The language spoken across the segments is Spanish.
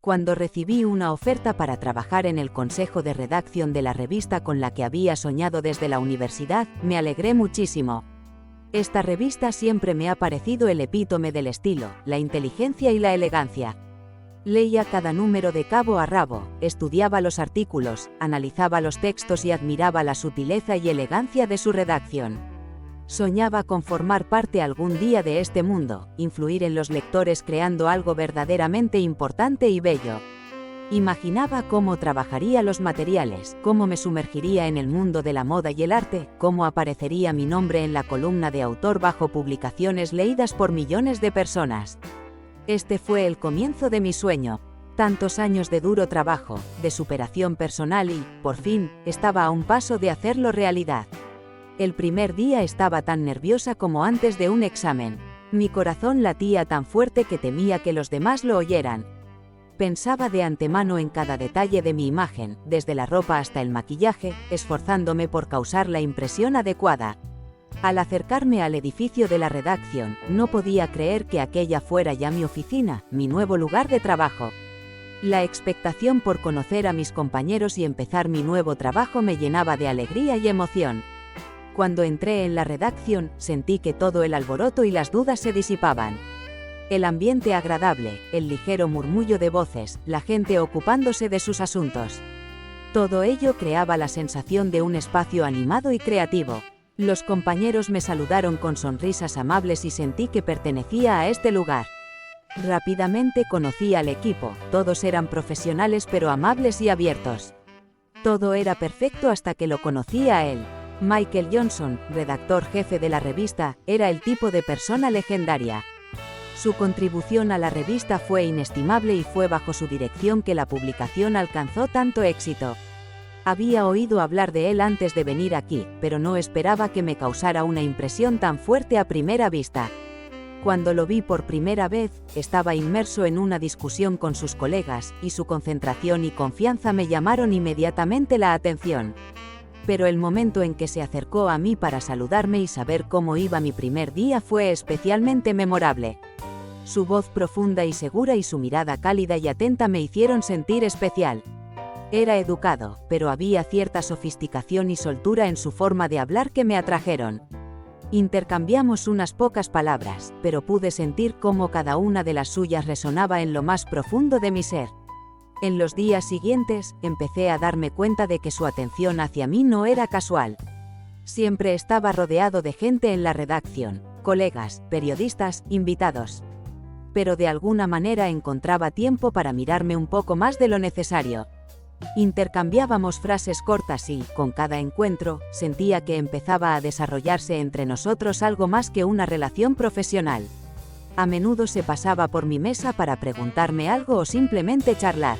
Cuando recibí una oferta para trabajar en el consejo de redacción de la revista con la que había soñado desde la universidad, me alegré muchísimo. Esta revista siempre me ha parecido el epítome del estilo, la inteligencia y la elegancia. Leía cada número de cabo a rabo, estudiaba los artículos, analizaba los textos y admiraba la sutileza y elegancia de su redacción. Soñaba con formar parte algún día de este mundo, influir en los lectores creando algo verdaderamente importante y bello. Imaginaba cómo trabajaría los materiales, cómo me sumergiría en el mundo de la moda y el arte, cómo aparecería mi nombre en la columna de autor bajo publicaciones leídas por millones de personas. Este fue el comienzo de mi sueño. Tantos años de duro trabajo, de superación personal y, por fin, estaba a un paso de hacerlo realidad. El primer día estaba tan nerviosa como antes de un examen. Mi corazón latía tan fuerte que temía que los demás lo oyeran. Pensaba de antemano en cada detalle de mi imagen, desde la ropa hasta el maquillaje, esforzándome por causar la impresión adecuada. Al acercarme al edificio de la redacción, no podía creer que aquella fuera ya mi oficina, mi nuevo lugar de trabajo. La expectación por conocer a mis compañeros y empezar mi nuevo trabajo me llenaba de alegría y emoción. Cuando entré en la redacción, sentí que todo el alboroto y las dudas se disipaban. El ambiente agradable, el ligero murmullo de voces, la gente ocupándose de sus asuntos. Todo ello creaba la sensación de un espacio animado y creativo. Los compañeros me saludaron con sonrisas amables y sentí que pertenecía a este lugar. Rápidamente conocí al equipo, todos eran profesionales pero amables y abiertos. Todo era perfecto hasta que lo conocí a él. Michael Johnson, redactor jefe de la revista, era el tipo de persona legendaria. Su contribución a la revista fue inestimable y fue bajo su dirección que la publicación alcanzó tanto éxito. Había oído hablar de él antes de venir aquí, pero no esperaba que me causara una impresión tan fuerte a primera vista. Cuando lo vi por primera vez, estaba inmerso en una discusión con sus colegas, y su concentración y confianza me llamaron inmediatamente la atención. Pero el momento en que se acercó a mí para saludarme y saber cómo iba mi primer día fue especialmente memorable. Su voz profunda y segura y su mirada cálida y atenta me hicieron sentir especial. Era educado, pero había cierta sofisticación y soltura en su forma de hablar que me atrajeron. Intercambiamos unas pocas palabras, pero pude sentir cómo cada una de las suyas resonaba en lo más profundo de mi ser. En los días siguientes, empecé a darme cuenta de que su atención hacia mí no era casual. Siempre estaba rodeado de gente en la redacción, colegas, periodistas, invitados. Pero de alguna manera encontraba tiempo para mirarme un poco más de lo necesario. Intercambiábamos frases cortas y, con cada encuentro, sentía que empezaba a desarrollarse entre nosotros algo más que una relación profesional. A menudo se pasaba por mi mesa para preguntarme algo o simplemente charlar.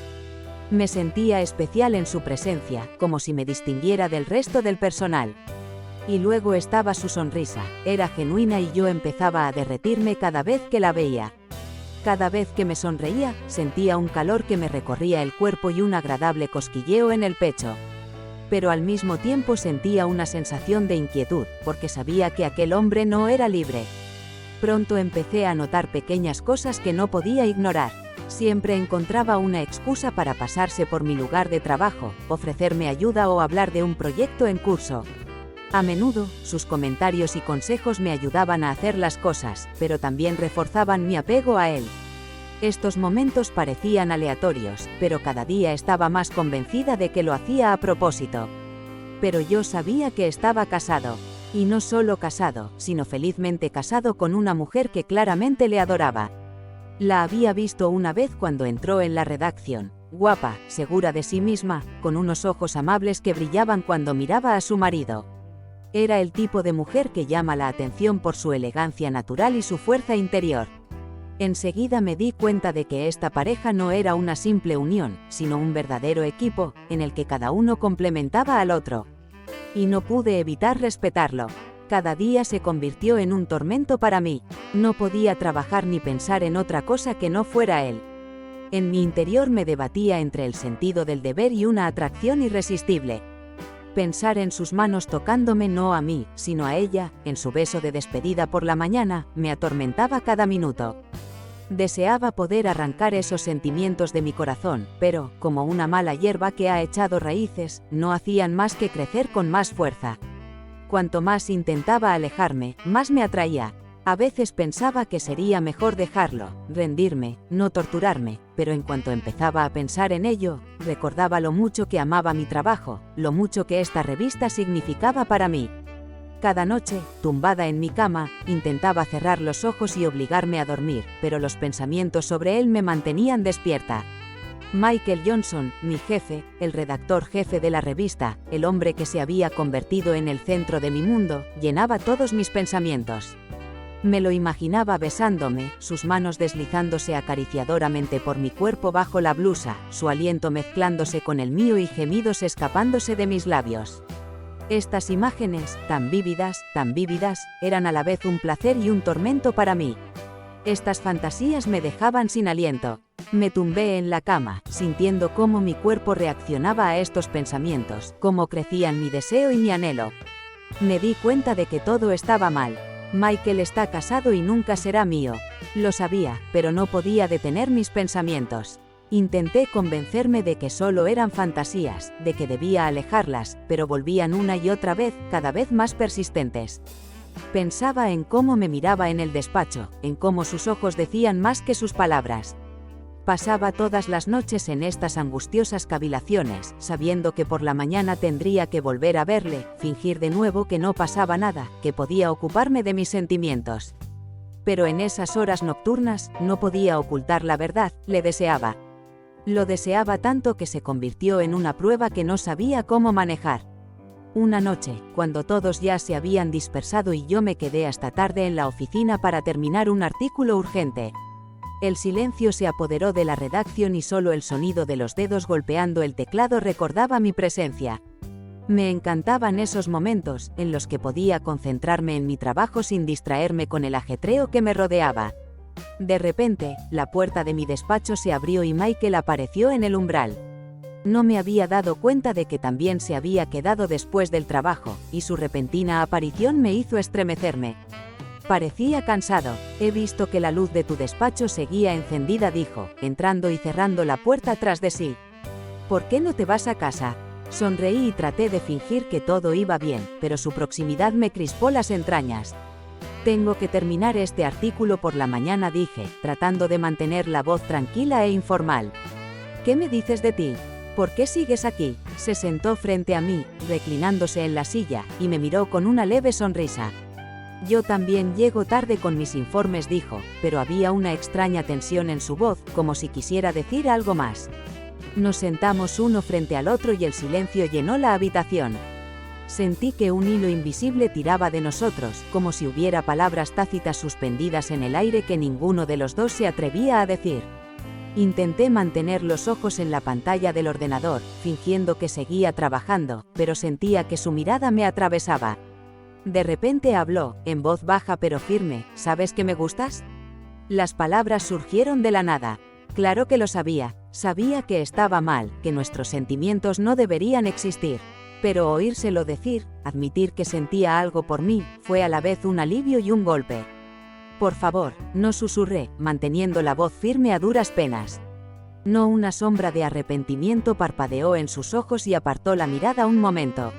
Me sentía especial en su presencia, como si me distinguiera del resto del personal. Y luego estaba su sonrisa, era genuina y yo empezaba a derretirme cada vez que la veía. Cada vez que me sonreía, sentía un calor que me recorría el cuerpo y un agradable cosquilleo en el pecho. Pero al mismo tiempo sentía una sensación de inquietud, porque sabía que aquel hombre no era libre. Pronto empecé a notar pequeñas cosas que no podía ignorar. Siempre encontraba una excusa para pasarse por mi lugar de trabajo, ofrecerme ayuda o hablar de un proyecto en curso. A menudo, sus comentarios y consejos me ayudaban a hacer las cosas, pero también reforzaban mi apego a él. Estos momentos parecían aleatorios, pero cada día estaba más convencida de que lo hacía a propósito. Pero yo sabía que estaba casado. Y no solo casado, sino felizmente casado con una mujer que claramente le adoraba. La había visto una vez cuando entró en la redacción, guapa, segura de sí misma, con unos ojos amables que brillaban cuando miraba a su marido. Era el tipo de mujer que llama la atención por su elegancia natural y su fuerza interior. Enseguida me di cuenta de que esta pareja no era una simple unión, sino un verdadero equipo, en el que cada uno complementaba al otro. Y no pude evitar respetarlo. Cada día se convirtió en un tormento para mí. No podía trabajar ni pensar en otra cosa que no fuera él. En mi interior me debatía entre el sentido del deber y una atracción irresistible. Pensar en sus manos tocándome no a mí, sino a ella, en su beso de despedida por la mañana, me atormentaba cada minuto. Deseaba poder arrancar esos sentimientos de mi corazón, pero, como una mala hierba que ha echado raíces, no hacían más que crecer con más fuerza. Cuanto más intentaba alejarme, más me atraía. A veces pensaba que sería mejor dejarlo, rendirme, no torturarme, pero en cuanto empezaba a pensar en ello, recordaba lo mucho que amaba mi trabajo, lo mucho que esta revista significaba para mí. Cada noche, tumbada en mi cama, intentaba cerrar los ojos y obligarme a dormir, pero los pensamientos sobre él me mantenían despierta. Michael Johnson, mi jefe, el redactor jefe de la revista, el hombre que se había convertido en el centro de mi mundo, llenaba todos mis pensamientos. Me lo imaginaba besándome, sus manos deslizándose acariciadoramente por mi cuerpo bajo la blusa, su aliento mezclándose con el mío y gemidos escapándose de mis labios. Estas imágenes, tan vívidas, eran a la vez un placer y un tormento para mí. Estas fantasías me dejaban sin aliento. Me tumbé en la cama, sintiendo cómo mi cuerpo reaccionaba a estos pensamientos, cómo crecían mi deseo y mi anhelo. Me di cuenta de que todo estaba mal. Michael está casado y nunca será mío. Lo sabía, pero no podía detener mis pensamientos. Intenté convencerme de que solo eran fantasías, de que debía alejarlas, pero volvían una y otra vez, cada vez más persistentes. Pensaba en cómo me miraba en el despacho, en cómo sus ojos decían más que sus palabras. Pasaba todas las noches en estas angustiosas cavilaciones, sabiendo que por la mañana tendría que volver a verle, fingir de nuevo que no pasaba nada, que podía ocuparme de mis sentimientos. Pero en esas horas nocturnas, no podía ocultar la verdad, le deseaba. Lo deseaba tanto que se convirtió en una prueba que no sabía cómo manejar. Una noche, cuando todos ya se habían dispersado y yo me quedé hasta tarde en la oficina para terminar un artículo urgente. El silencio se apoderó de la redacción y solo el sonido de los dedos golpeando el teclado recordaba mi presencia. Me encantaban esos momentos, en los que podía concentrarme en mi trabajo sin distraerme con el ajetreo que me rodeaba. De repente, la puerta de mi despacho se abrió y Michael apareció en el umbral. No me había dado cuenta de que también se había quedado después del trabajo, y su repentina aparición me hizo estremecerme. Parecía cansado. He visto que la luz de tu despacho seguía encendida, dijo, entrando y cerrando la puerta tras de sí. ¿Por qué no te vas a casa? Sonreí y traté de fingir que todo iba bien, pero su proximidad me crispó las entrañas. Tengo que terminar este artículo por la mañana, dije, tratando de mantener la voz tranquila e informal. ¿Qué me dices de ti? ¿Por qué sigues aquí? Se sentó frente a mí, reclinándose en la silla, y me miró con una leve sonrisa. Yo también llego tarde con mis informes, dijo, pero había una extraña tensión en su voz, como si quisiera decir algo más. Nos sentamos uno frente al otro y el silencio llenó la habitación. Sentí que un hilo invisible tiraba de nosotros, como si hubiera palabras tácitas suspendidas en el aire que ninguno de los dos se atrevía a decir. Intenté mantener los ojos en la pantalla del ordenador, fingiendo que seguía trabajando, pero sentía que su mirada me atravesaba. De repente habló, en voz baja pero firme, ¿sabes que me gustas? Las palabras surgieron de la nada. Claro que lo sabía, sabía que estaba mal, que nuestros sentimientos no deberían existir. Pero oírselo decir, admitir que sentía algo por mí, fue a la vez un alivio y un golpe. Por favor, no, susurré, manteniendo la voz firme a duras penas. No, una sombra de arrepentimiento parpadeó en sus ojos y apartó la mirada un momento.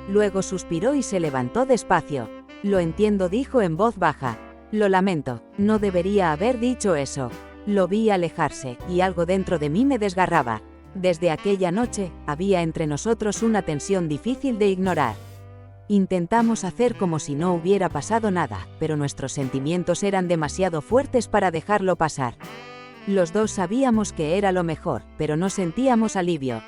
Luego suspiró y se levantó despacio. Lo entiendo, dijo en voz baja. Lo lamento, no debería haber dicho eso. Lo vi alejarse, y algo dentro de mí me desgarraba. Desde aquella noche, había entre nosotros una tensión difícil de ignorar. Intentamos hacer como si no hubiera pasado nada, pero nuestros sentimientos eran demasiado fuertes para dejarlo pasar. Los dos sabíamos que era lo mejor, pero no sentíamos alivio.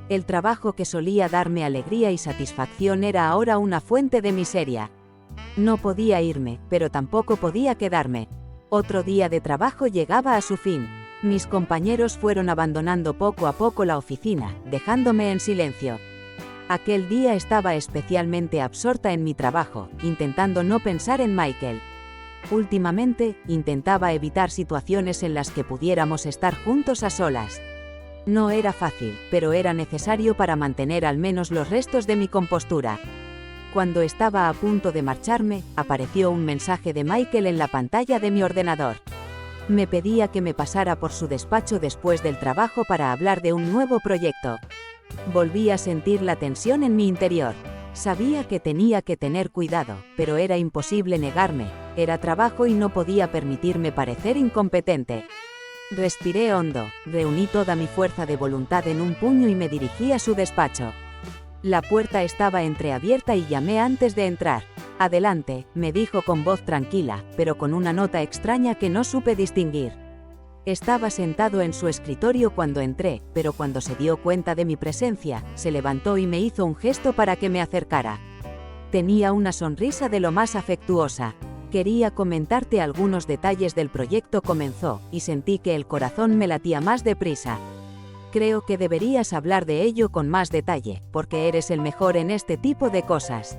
El trabajo que solía darme alegría y satisfacción era ahora una fuente de miseria. No podía irme, pero tampoco podía quedarme. Otro día de trabajo llegaba a su fin. Mis compañeros fueron abandonando poco a poco la oficina, dejándome en silencio. Aquel día estaba especialmente absorta en mi trabajo, intentando no pensar en Michael. Últimamente, intentaba evitar situaciones en las que pudiéramos estar juntos a solas. No era fácil, pero era necesario para mantener al menos los restos de mi compostura. Cuando estaba a punto de marcharme, apareció un mensaje de Michael en la pantalla de mi ordenador. Me pedía que me pasara por su despacho después del trabajo para hablar de un nuevo proyecto. Volví a sentir la tensión en mi interior. Sabía que tenía que tener cuidado, pero era imposible negarme. Era trabajo y no podía permitirme parecer incompetente. Respiré hondo, reuní toda mi fuerza de voluntad en un puño y me dirigí a su despacho. La puerta estaba entreabierta y llamé antes de entrar. «Adelante», me dijo con voz tranquila, pero con una nota extraña que no supe distinguir. Estaba sentado en su escritorio cuando entré, pero cuando se dio cuenta de mi presencia, se levantó y me hizo un gesto para que me acercara. Tenía una sonrisa de lo más afectuosa. «Quería comentarte algunos detalles del proyecto», comenzó, y sentí que el corazón me latía más deprisa. «Creo que deberías hablar de ello con más detalle, porque eres el mejor en este tipo de cosas».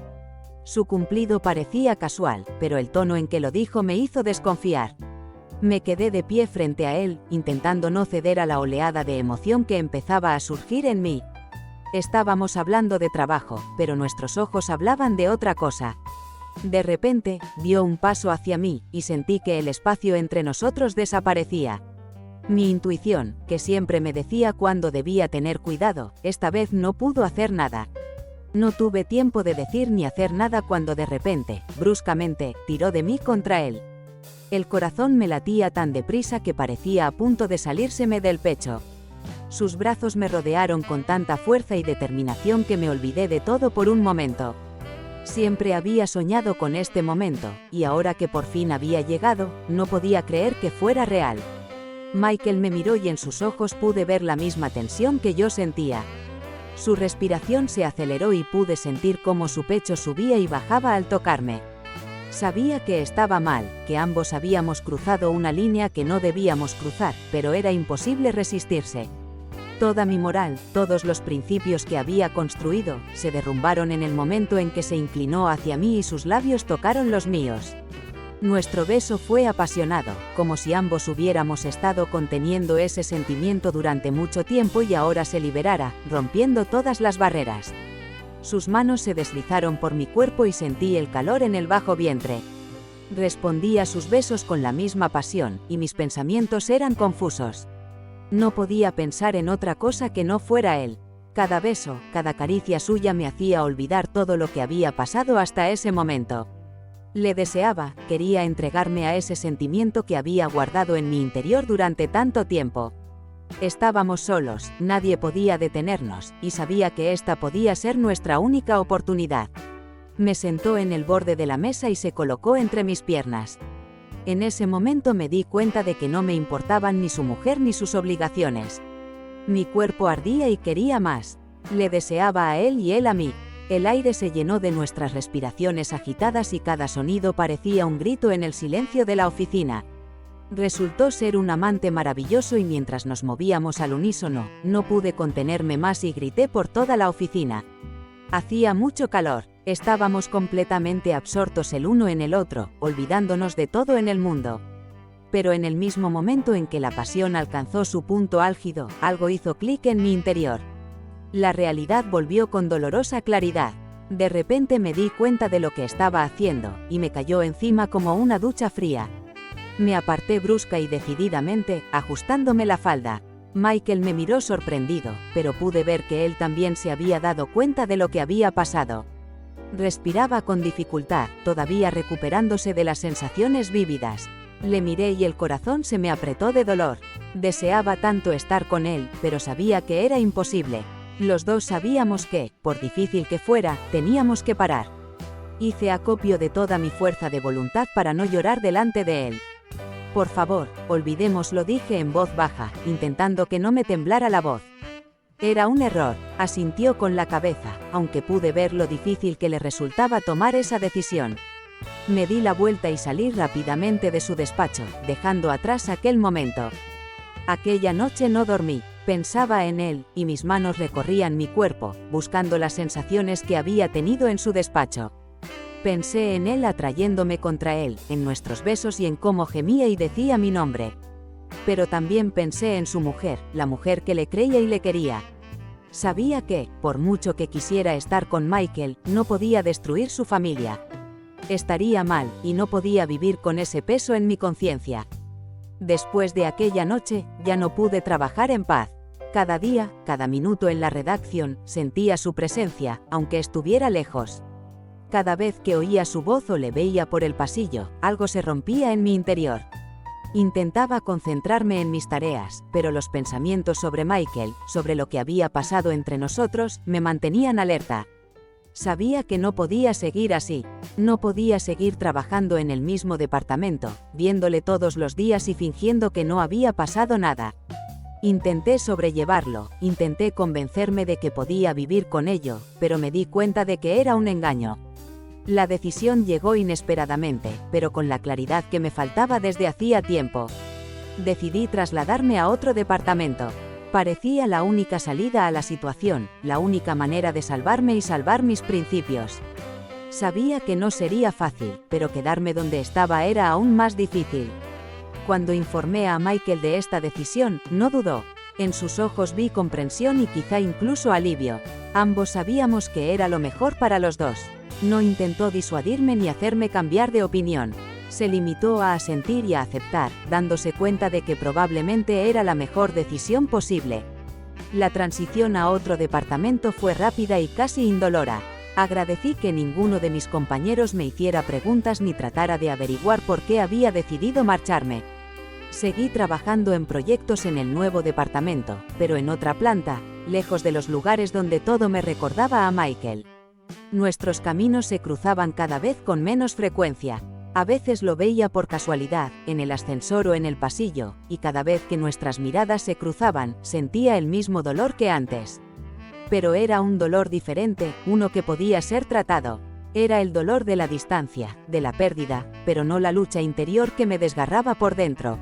Su cumplido parecía casual, pero el tono en que lo dijo me hizo desconfiar. Me quedé de pie frente a él, intentando no ceder a la oleada de emoción que empezaba a surgir en mí. Estábamos hablando de trabajo, pero nuestros ojos hablaban de otra cosa. De repente, dio un paso hacia mí, y sentí que el espacio entre nosotros desaparecía. Mi intuición, que siempre me decía cuándo debía tener cuidado, esta vez no pudo hacer nada. No tuve tiempo de decir ni hacer nada cuando de repente, bruscamente, tiró de mí contra él. El corazón me latía tan deprisa que parecía a punto de salírseme del pecho. Sus brazos me rodearon con tanta fuerza y determinación que me olvidé de todo por un momento. Siempre había soñado con este momento, y ahora que por fin había llegado, no podía creer que fuera real. Michael me miró y en sus ojos pude ver la misma tensión que yo sentía. Su respiración se aceleró y pude sentir cómo su pecho subía y bajaba al tocarme. Sabía que estaba mal, que ambos habíamos cruzado una línea que no debíamos cruzar, pero era imposible resistirse. Toda mi moral, todos los principios que había construido, se derrumbaron en el momento en que se inclinó hacia mí y sus labios tocaron los míos. Nuestro beso fue apasionado, como si ambos hubiéramos estado conteniendo ese sentimiento durante mucho tiempo y ahora se liberara, rompiendo todas las barreras. Sus manos se deslizaron por mi cuerpo y sentí el calor en el bajo vientre. Respondí a sus besos con la misma pasión, y mis pensamientos eran confusos. No podía pensar en otra cosa que no fuera él. Cada beso, cada caricia suya me hacía olvidar todo lo que había pasado hasta ese momento. Le deseaba, quería entregarme a ese sentimiento que había guardado en mi interior durante tanto tiempo. Estábamos solos, nadie podía detenernos, y sabía que esta podía ser nuestra única oportunidad. Me sentó en el borde de la mesa y se colocó entre mis piernas. En ese momento me di cuenta de que no me importaban ni su mujer ni sus obligaciones. Mi cuerpo ardía y quería más. Le deseaba a él y él a mí. El aire se llenó de nuestras respiraciones agitadas y cada sonido parecía un grito en el silencio de la oficina. Resultó ser un amante maravilloso y mientras nos movíamos al unísono, no pude contenerme más y grité por toda la oficina. Hacía mucho calor, estábamos completamente absortos el uno en el otro, olvidándonos de todo en el mundo. Pero en el mismo momento en que la pasión alcanzó su punto álgido, algo hizo clic en mi interior. La realidad volvió con dolorosa claridad. De repente me di cuenta de lo que estaba haciendo, y me cayó encima como una ducha fría. Me aparté brusca y decididamente, ajustándome la falda. Michael me miró sorprendido, pero pude ver que él también se había dado cuenta de lo que había pasado. Respiraba con dificultad, todavía recuperándose de las sensaciones vívidas. Le miré y el corazón se me apretó de dolor. Deseaba tanto estar con él, pero sabía que era imposible. Los dos sabíamos que, por difícil que fuera, teníamos que parar. Hice acopio de toda mi fuerza de voluntad para no llorar delante de él. «Por favor, olvidémoslo», dije en voz baja, intentando que no me temblara la voz. «Era un error», asintió con la cabeza, aunque pude ver lo difícil que le resultaba tomar esa decisión. Me di la vuelta y salí rápidamente de su despacho, dejando atrás aquel momento. Aquella noche no dormí. Pensaba en él, y mis manos recorrían mi cuerpo, buscando las sensaciones que había tenido en su despacho. Pensé en él atrayéndome contra él, en nuestros besos y en cómo gemía y decía mi nombre. Pero también pensé en su mujer, la mujer que le creía y le quería. Sabía que, por mucho que quisiera estar con Michael, no podía destruir su familia. Estaría mal, y no podía vivir con ese peso en mi conciencia. Después de aquella noche, ya no pude trabajar en paz. Cada día, cada minuto en la redacción, sentía su presencia, aunque estuviera lejos. Cada vez que oía su voz o le veía por el pasillo, algo se rompía en mi interior. Intentaba concentrarme en mis tareas, pero los pensamientos sobre Michael, sobre lo que había pasado entre nosotros, me mantenían alerta. Sabía que no podía seguir así. No podía seguir trabajando en el mismo departamento, viéndole todos los días y fingiendo que no había pasado nada. Intenté sobrellevarlo, intenté convencerme de que podía vivir con ello, pero me di cuenta de que era un engaño. La decisión llegó inesperadamente, pero con la claridad que me faltaba desde hacía tiempo. Decidí trasladarme a otro departamento. Parecía la única salida a la situación, la única manera de salvarme y salvar mis principios. Sabía que no sería fácil, pero quedarme donde estaba era aún más difícil. Cuando informé a Michael de esta decisión, no dudó. En sus ojos vi comprensión y quizá incluso alivio. Ambos sabíamos que era lo mejor para los dos. No intentó disuadirme ni hacerme cambiar de opinión. Se limitó a asentir y a aceptar, dándose cuenta de que probablemente era la mejor decisión posible. La transición a otro departamento fue rápida y casi indolora. Agradecí que ninguno de mis compañeros me hiciera preguntas ni tratara de averiguar por qué había decidido marcharme. Seguí trabajando en proyectos en el nuevo departamento, pero en otra planta, lejos de los lugares donde todo me recordaba a Michael. Nuestros caminos se cruzaban cada vez con menos frecuencia. A veces lo veía por casualidad, en el ascensor o en el pasillo, y cada vez que nuestras miradas se cruzaban, sentía el mismo dolor que antes. Pero era un dolor diferente, uno que podía ser tratado. Era el dolor de la distancia, de la pérdida, pero no la lucha interior que me desgarraba por dentro.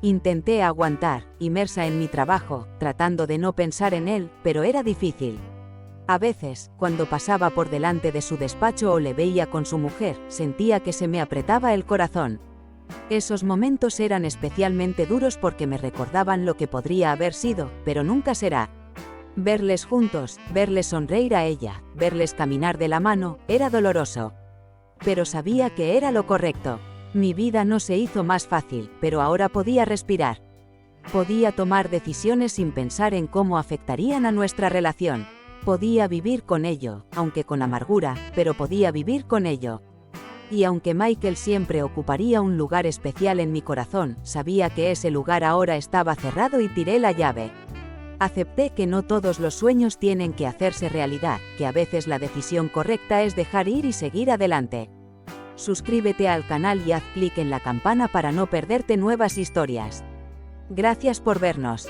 Intenté aguantar, inmersa en mi trabajo, tratando de no pensar en él, pero era difícil. A veces, cuando pasaba por delante de su despacho o le veía con su mujer, sentía que se me apretaba el corazón. Esos momentos eran especialmente duros porque me recordaban lo que podría haber sido, pero nunca será. Verles juntos, verles sonreír a ella, verles caminar de la mano, era doloroso. Pero sabía que era lo correcto. Mi vida no se hizo más fácil, pero ahora podía respirar. Podía tomar decisiones sin pensar en cómo afectarían a nuestra relación. Podía vivir con ello, aunque con amargura, pero podía vivir con ello. Y aunque Michael siempre ocuparía un lugar especial en mi corazón, sabía que ese lugar ahora estaba cerrado y tiré la llave. Acepté que no todos los sueños tienen que hacerse realidad, que a veces la decisión correcta es dejar ir y seguir adelante. Suscríbete al canal y haz clic en la campana para no perderte nuevas historias. Gracias por vernos.